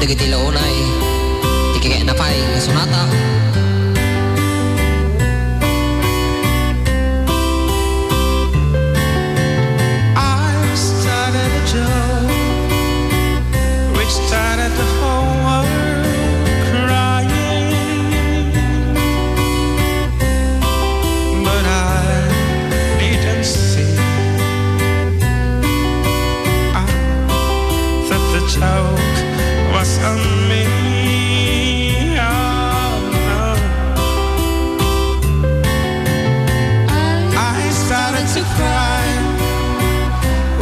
dagiti launay ti kaya napay nga sonata. I started a joke which started the whole world crying, but I didn't see that the joke was on me. Oh, no. I started to cry,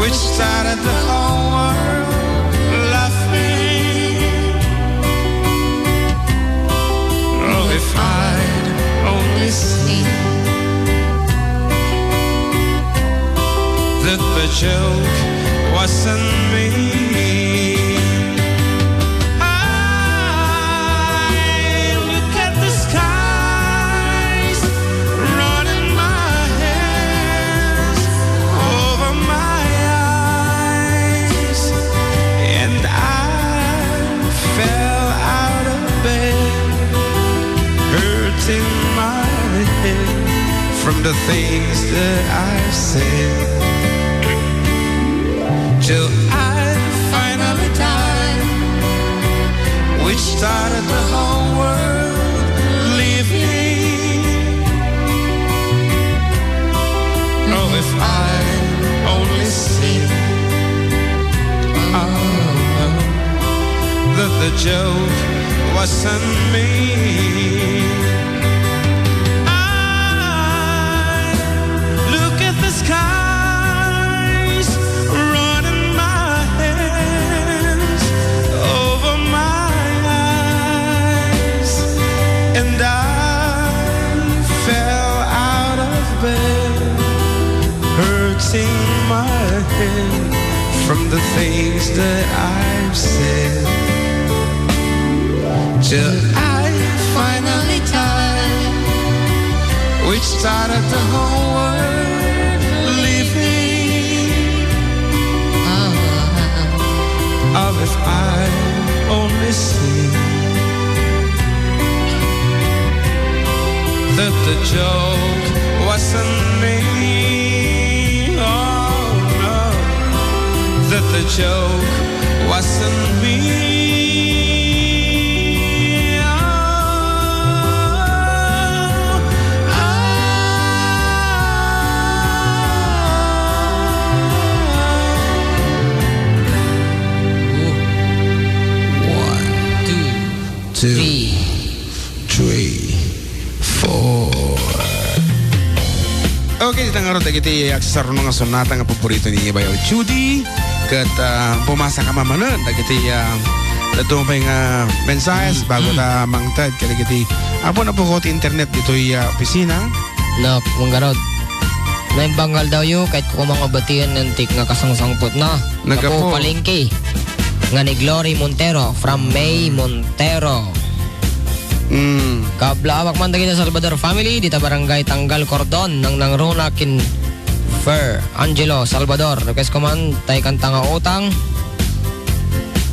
which started the whole world laughing. Oh, if I'd only seen that the joke wasn't me. I look at the skies, running my hands over my eyes, and I fell out of bed, hurting my head from the things that I've said, till I finally died, which started the whole world living. Oh, if I only see that the joke wasn't me. I look at the skies, running my hands over my eyes, and I fell out of bed, hurting my head from the things that I've said, till I finally died, which started the whole world living. Oh, if I only see that the joke wasn't me. Oh no, that the joke wasn't me. Two, three, four. Okay, ditang araw dagiti aksesar nga sonata nga paborito ni Bayaw Judy ket pumasa ka mamanon dagiti dato pa nga mensahes bago ta mangtad dagiti apo na po ko internet dito opisina. No, manggarod. Naimbanggal daw yo kahit ko mga batian nantik nga kasangsangpot na. Nagapo palengke. Nga ni Glory Montero from May Montero. Kablawak man dagiti Salvador family dita barangay Tanggal Cordon nang nangruna kin Fer Angelo Salvador. Request ko man tay kanta nga utang.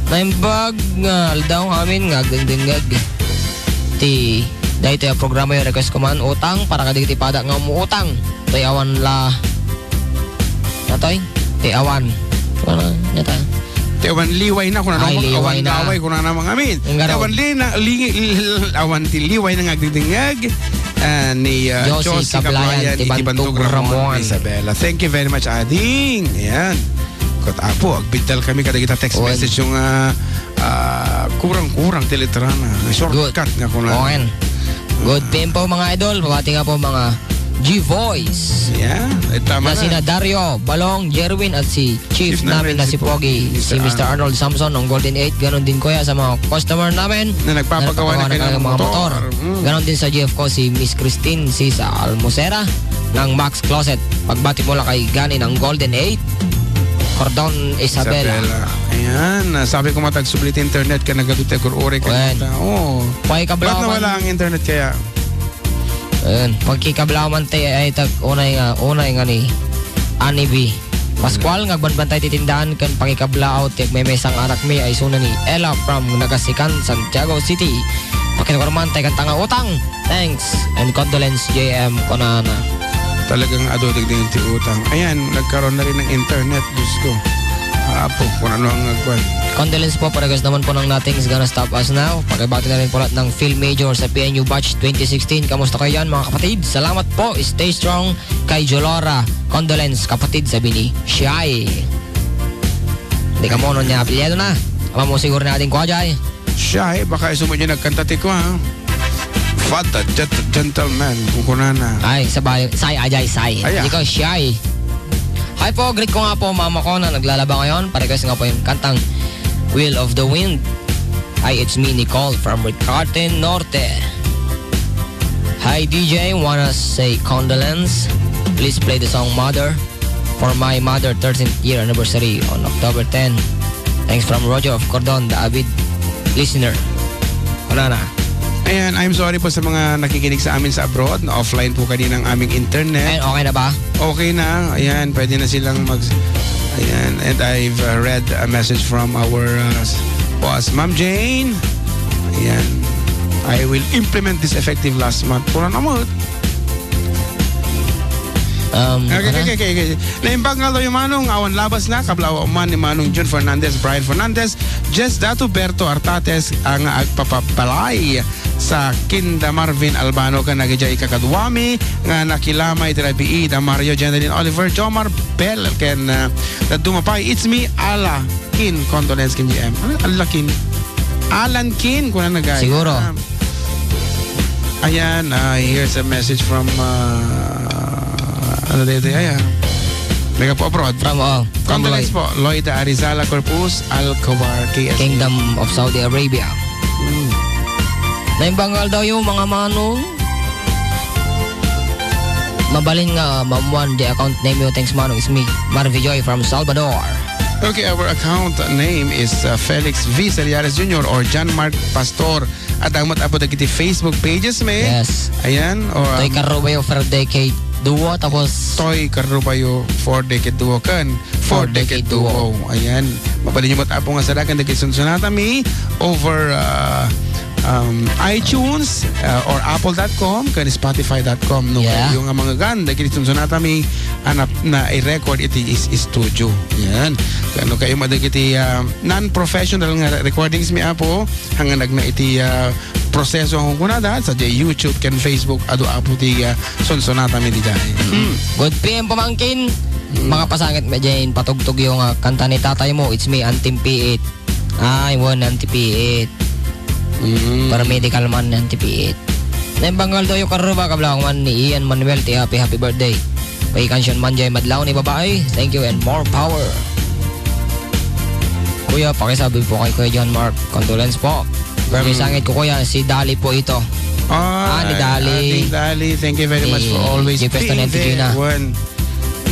Naimbag nga aldaw amin nga agdingdingag. Ti dahito yung programa yung request ko man utang para kadagiti pada nga umuutang. Tay awan la. Natoy? Tay awan. Ano nata? Tewan liway na kung ano awan daway kung ano mga amin. Tewan awan liway na ngagdingdingag ni Josie Kablayan iti Bantog Ramon Isabela. Thank you very much ading. Ayan. Kot apo agbidal kami kada kita text message yung kurang-kurang teletrana. Shortcut nga kung ano. Good tempo mga idol. Pabati nga po mga G-Voice. Yeah, tama na sina Dario, Balong, Jerwin at si Chief namin na si Pogi, si Mr. Arnold Samson ng Golden 8. Ganon din kuya sa mga customer namin na nagpapagawa na kanilang mga motor. Ganon din sa GF ko si Miss Christine Sisa Almosera ng Max Closet. Pagbati mo lang kay Gani ng Golden 8 Cordon Isabela. Ayan, sabi ko matag sublit internet ka nagadute kurore ka. Oo. Bakit nawala ang internet kaya? Ayun, pagkikablaman tayo ay tag unay nga ni Anibi Pascual ngagbanbantay titindahan kan pangikablaot tig may mesang anak mi ay suna ni Ella from Nagasikan, Santiago City. Pakinukurmantay kan tanga utang. Thanks and condolence JM Konana. Talagang adodig din ti utang. Ayan, nagkaroon na rin ng internet, Diyos ko. Apo, kung ano ang nagkwan. Condolence po para guys naman po ng Nothing's Gonna Stop Us Now. Pakibati na rin po lahat ng Film Major sa PNU Batch 2016. Kamusta kayo yan mga kapatid? Salamat po. Stay strong kay Jolora. Condolence kapatid sabi ni Shai. Hindi ka mo niya apelyado na. Ama mo siguro natin ko ajay. Shai, baka isumo niya nagkantate ko ha. Fata, gentleman, kukunana. Ay, sabay, say ajay, say. Hindi ko Shai. Hi po, greet ko nga po mama ko na naglalaba ngayon. Parekas nga po yung kantang Wheel of the Wind. Hi, it's me Nicole from Ricarte Norte. Hi DJ, wanna say condolence. Please play the song Mother for my mother 13th year anniversary on October 10. Thanks from Roger of Cordon, the avid listener. Wala na. Ayan, I'm sorry po sa mga nakikinig sa amin sa abroad. Na offline po kanina ang aming internet. And okay na ba? Okay na. Ayan, pwede na silang Ayan, and I've read a message from our boss, Ma'am Jane. Ayan, I will implement this effective last month. Pura naman. Okay. Naimbag nga daw yung manong awan labas na kablawa man ni manong John Fernandez, Brian Fernandez, Jess Dato Berto Artates ang agpapapalay sa Kinda Marvin Albano ka nagijay kakadwami nga nakilamay tirabi da Mario Jenelyn Oliver Jomar Bell ken dumapay it's me Ala Kin condolence kin GM Alakin Alan Kin kuna nagay siguro. Ayan, here's a message from ano dito ayan. Mega po abroad. From condolence po Lloyd Arizala Corpus Alcobar KS Kingdom of Saudi Arabia. Naimbangal daw yung mga manong. Mabalin nga, Ma'am the account name you. Thanks manong is me, Marvy Joy from Salvador. Okay, our account name is Felix V. Saliares Jr. or John Mark Pastor. At ang matapo na kiti Facebook pages may. Yes. Ayan. Or, Toy Carrubayo for decade duo tapos. Toy Carrubayo for decade duo kan. For decade duo. Ayan. Mabalin nyo matapo nga sa dakan na kisunsunata mi over iTunes or apple.com kan spotify.com no yeah. Yung mga ganda kini sunata mi anap na i-record iti is studio yan kano kayo madagiti non-professional nga recordings mi apo hanggang nagna iti proseso ang kunada sa YouTube kan Facebook ado apo ti sunsunata mi di dahil Good PM pamangkin mga pasangit me dyan patugtog yung kanta ni tatay mo it's me Antim P8 I want Antim P8 para medical man ng TP8. Naimbanggal daw yung karuba kablang man ni Ian Manuel ti happy birthday. May kansyon man dyan madlaw ni babae. Thank you and more power. Kuya, pakisabi po kay Kuya John Mark. Condolence po. Pero may sangit ko kuya, si Dali po ito. Ni Dali. Dali, thank you very much for always being there.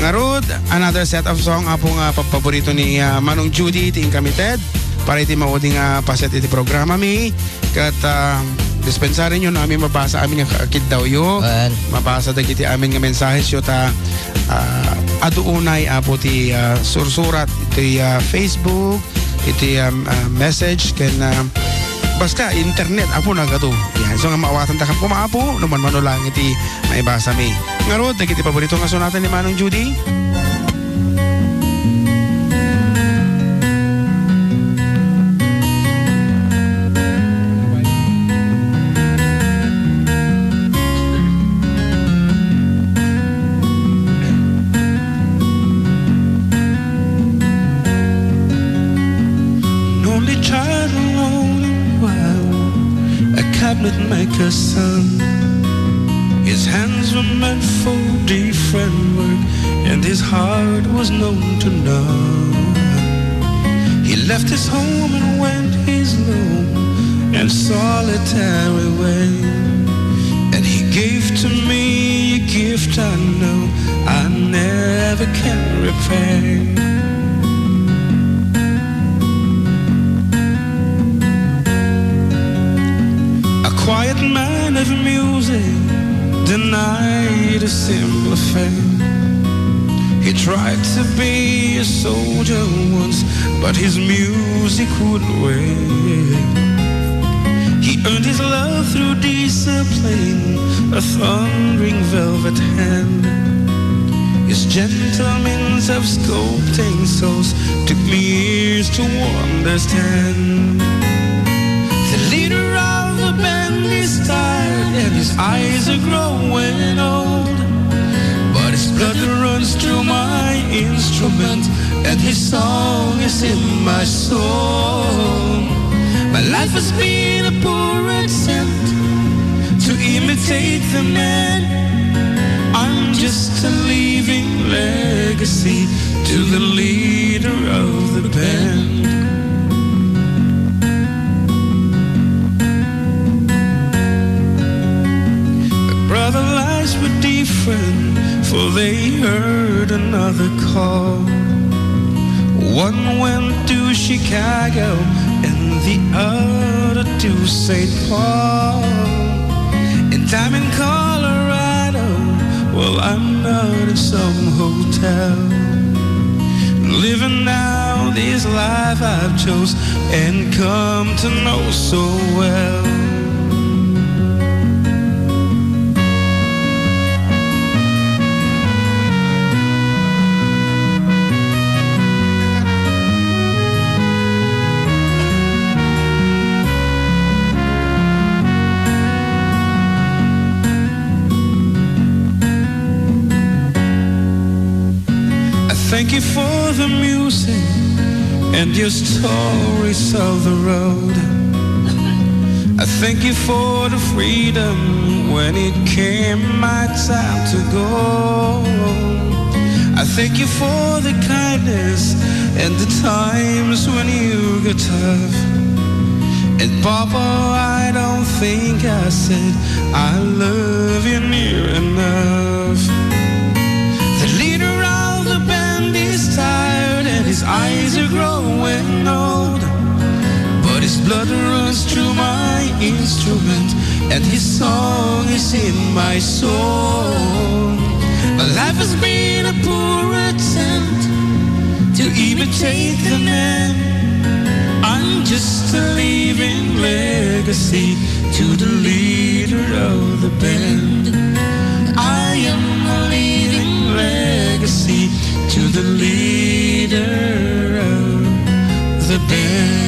Ngarod, another set of song apong paborito ni Manong Judy ti Incommitted. Para iti mauding paset iti programa mi kat dispensarin yun amin mabasa amin nga kakid daw yun mabasa dagiti amin nga mensahes yun ta aduunay apo ti sursurat iti Facebook iti message ken basta internet apo na gato yan so nga maawatan ta kang kumaapo naman manulang iti maibasa mi ngarod dagiti paborito nga sonata ni Manong Judy. Maker's son. His hands were meant for different work, and his heart was known to none. He left his home and went his lone and solitary way, and he gave to me a gift I know I never can repay. Quiet man of music, denied a simple fate. He tried to be a soldier once, but his music wouldn't wait. He earned his love through discipline, a thundering velvet hand. His gentle means of sculpting souls took me years to understand. The leader of the band is tired and his eyes are growing old, but his blood runs through my instrument and his song is in my soul. My life has been a poor attempt to imitate the man. I'm just a living legacy to the leader of the band. My brother lives were different, for they heard another call. One went to Chicago and the other to St. Paul. And I'm in Colorado, well, I'm not in some hotel, living now this life I've chose and come to know so well. Thank you for the music and your stories of the road. I thank you for the freedom when it came my time to go. I thank you for the kindness and the times when you got tough. And Papa, I don't think I said I love you near enough. The leader of the band is tired and his eyes are growing old, but his blood runs through my instrument and his song is in my soul. My life has been a poor attempt to imitate the man. I'm just a living legacy to the leader of the band. I am a living legacy to the leader of the band.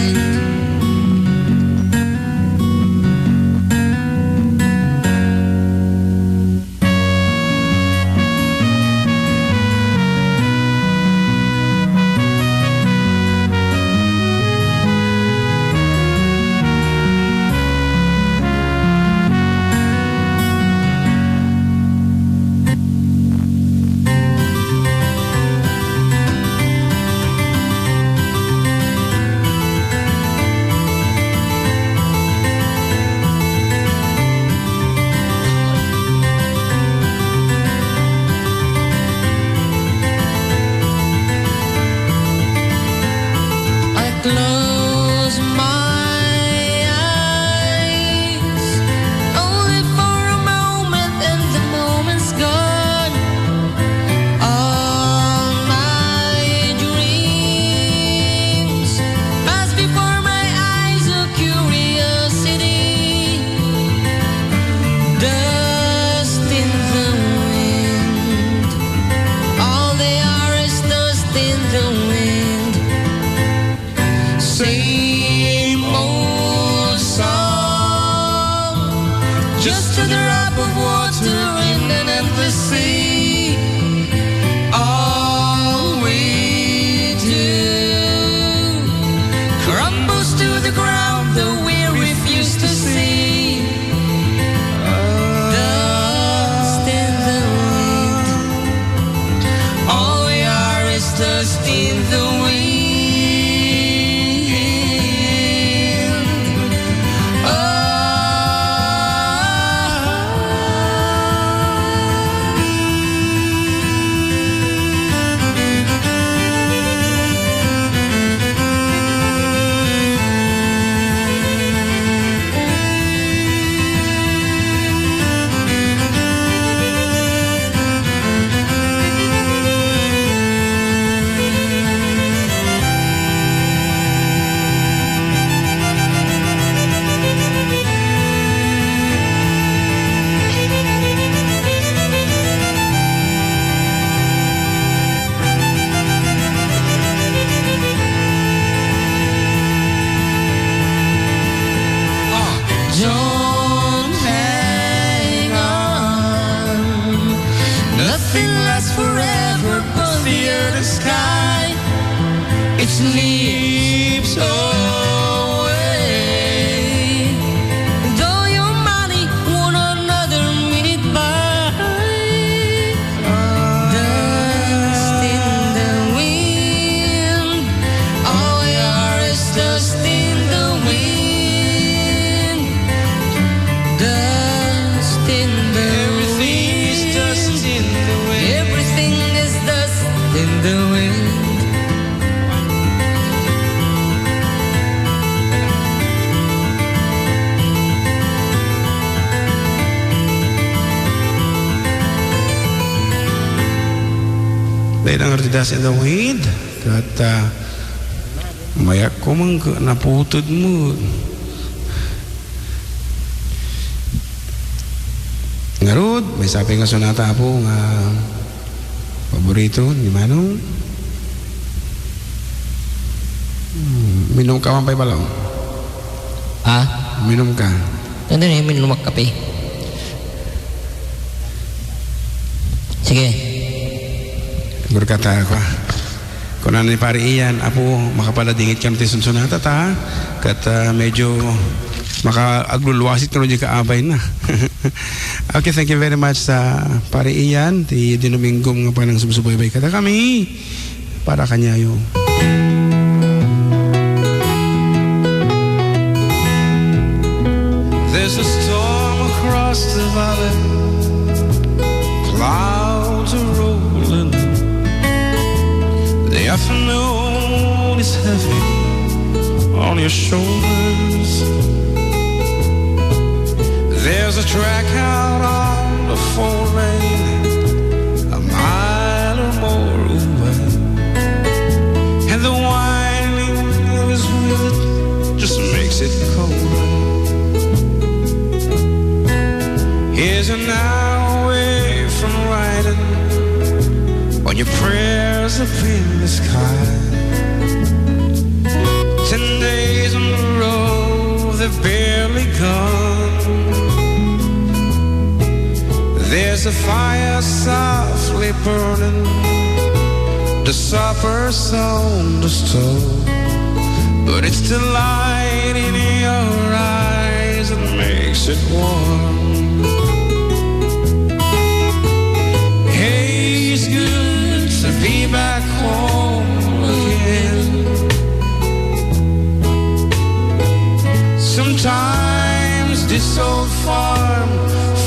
keeps away. Though your money one another minute by, dust in the wind. All we are is dust in the wind. Dust in the Everything wind. Is dust in the wind. Everything is dust in the wind. Dahil ang artidas in the wind. Kata, mayak ko mang naputod mo. Ngarod, may sabi nga sonata po nga paborito ni Manong. Minom ka man pa'y balaw? Ha? Minom ka? Ano na yung minumak kape? Sige. Gurkata ko. Kung ano ni pari iyan, apo, makapaladingit kami tayo sonata ta. Kat medyo maka-aglulwasit ka rin kaabay na. Okay, thank you very much sa pari iyan. Ti Domingo nga pa nang sumusubaybay kata kami. Para kanya yung There's a storm across the valley. Clouds are rolling. The afternoon is heavy on your shoulders. There's a track out on the 4-lane, a mile or more away, and the winding of his wheel just makes it colder. Here's an hour away from riding on your prayers up in the sky. 10 days on the road, they're barely gone. There's a fire softly burning, the supper's on the stove, but it's the light in your eyes that makes it warm. Hey, it's good to be back home again. Sometimes this old farm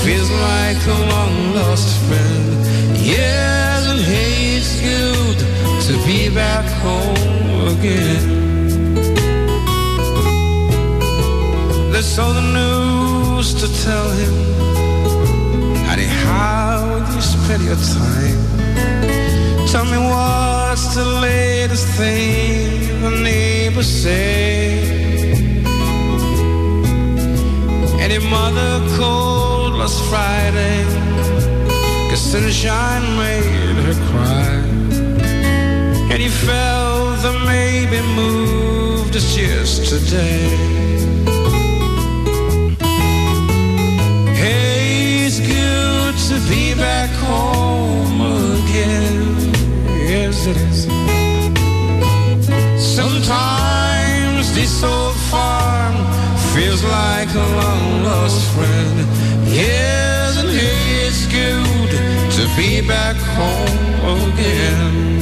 feels like a long lost friend. Yes, and hey, it's good to be back home again. There's all the news to tell him. Honey, how do you spend your time? Tell me what's the latest thing the neighbors say. And your mother called last Friday, 'cause sunshine made her cry. And you felt the maybe moved just yesterday. Hey, it's good to be back home again. Yes, it is. Sometimes this old farm feels like a long lost friend. Yes, and it's good to be back home again.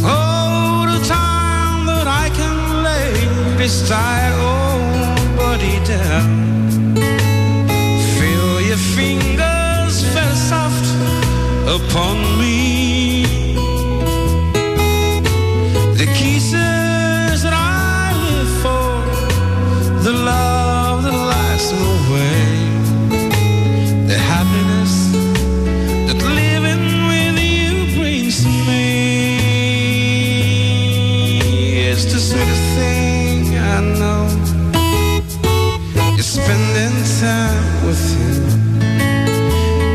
Oh, the time that I can lay this tired old body down. Feel your fingers very soft upon me. The kisses that I live for, the love that lasts away, the happiness that living with you brings me. It's the sweetest thing I know, you're spending time with him.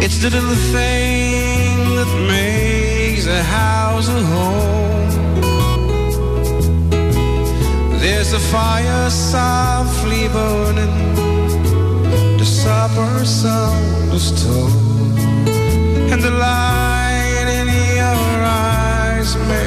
It's the little thing that makes a house a home. There's a fire softly burning, the supper's on the stove, and the light in your eyes makes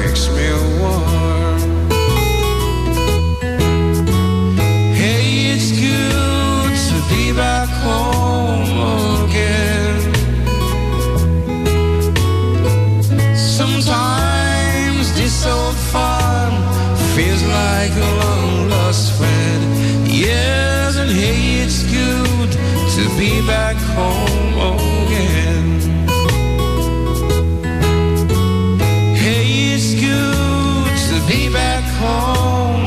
like a long lost friend. Yes, and hey, it's good to be back home again. Hey, it's good to be back home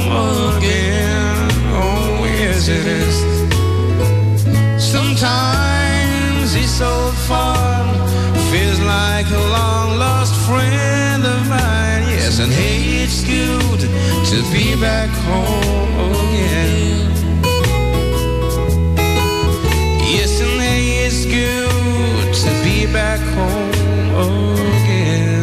again. Oh, yes, it is. Sometimes this old farm feels like a long lost friend of mine. Yes, and hey, it's good to be back home again. Yes, and hey, it's good to be back home again.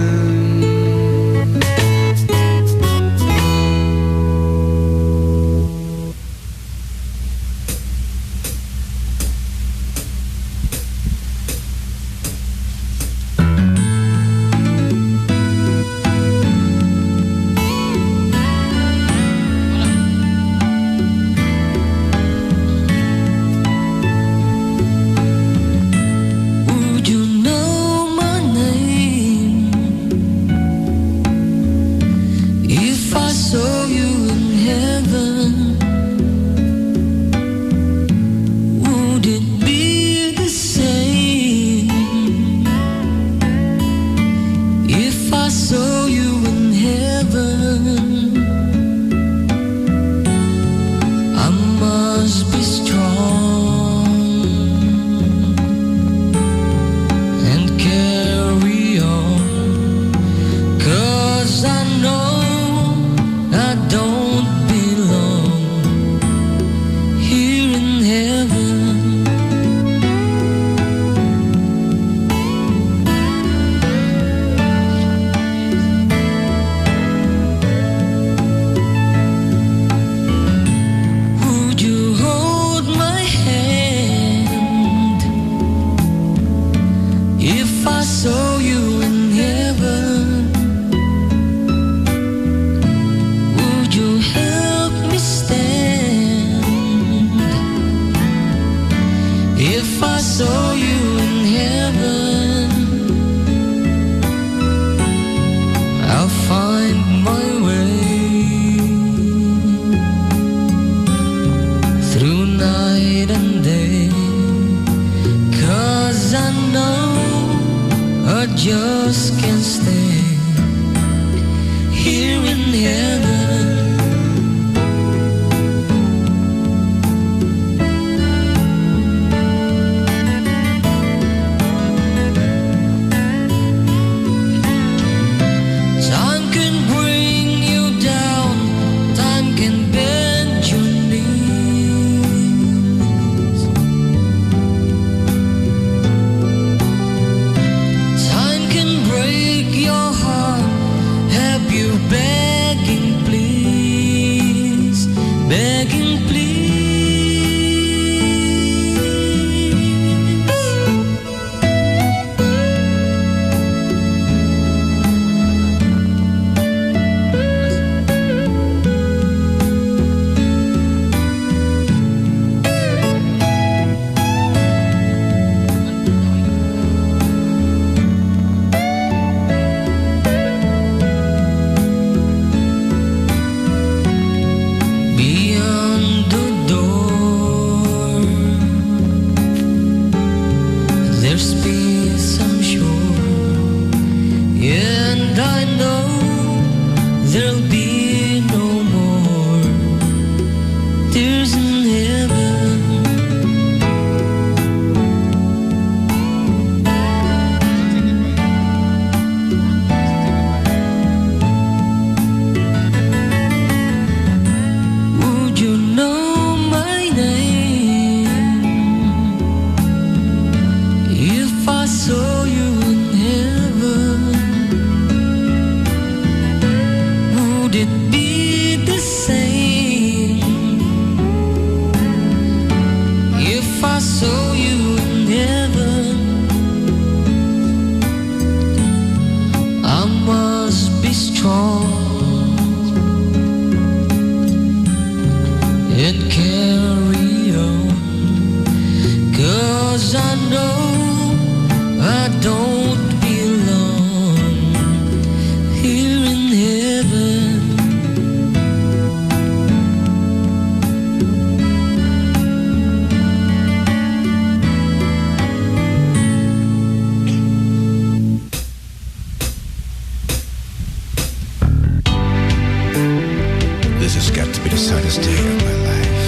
saddest day of my life.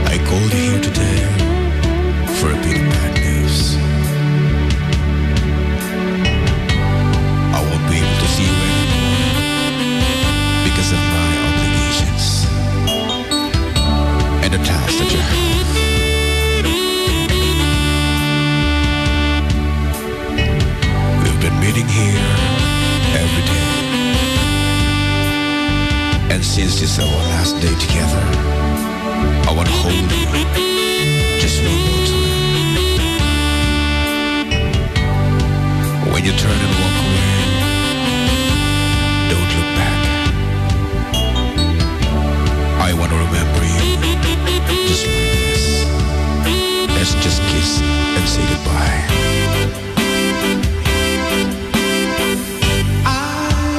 I called you here today for a bit of bad news. I won't be able to see you anymore because of my obligations and the task that you have. We've been meeting here every day, and since this is our last day together, I want to hold you just one more time. When you turn and walk away, don't look back. I want to remember you just like this. Let's just kiss and say goodbye. I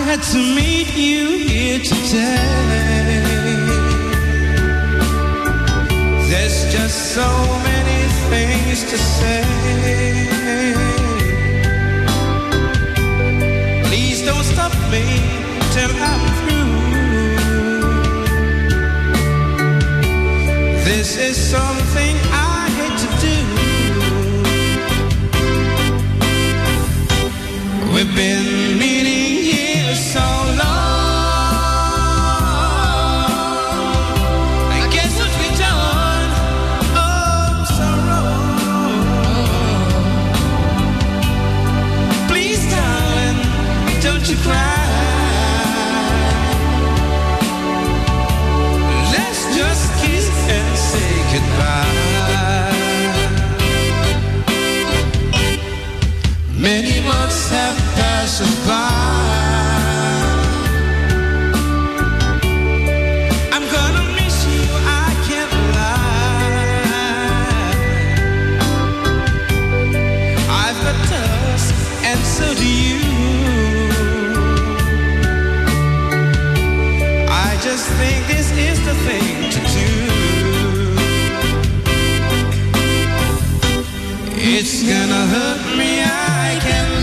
had to meet you here today. There's just so many things to say. Please don't stop me till I'm through. This is something I hate to do. We've been meeting here so long. I guess what we've done, oh, so wrong. Please, darling, don't you cry. Let's just kiss and say goodbye. Many months have passed us by. I'm gonna miss you, I can't lie. I've got dust, and so do you. I just think this is the thing to do. It's gonna hurt me, I can't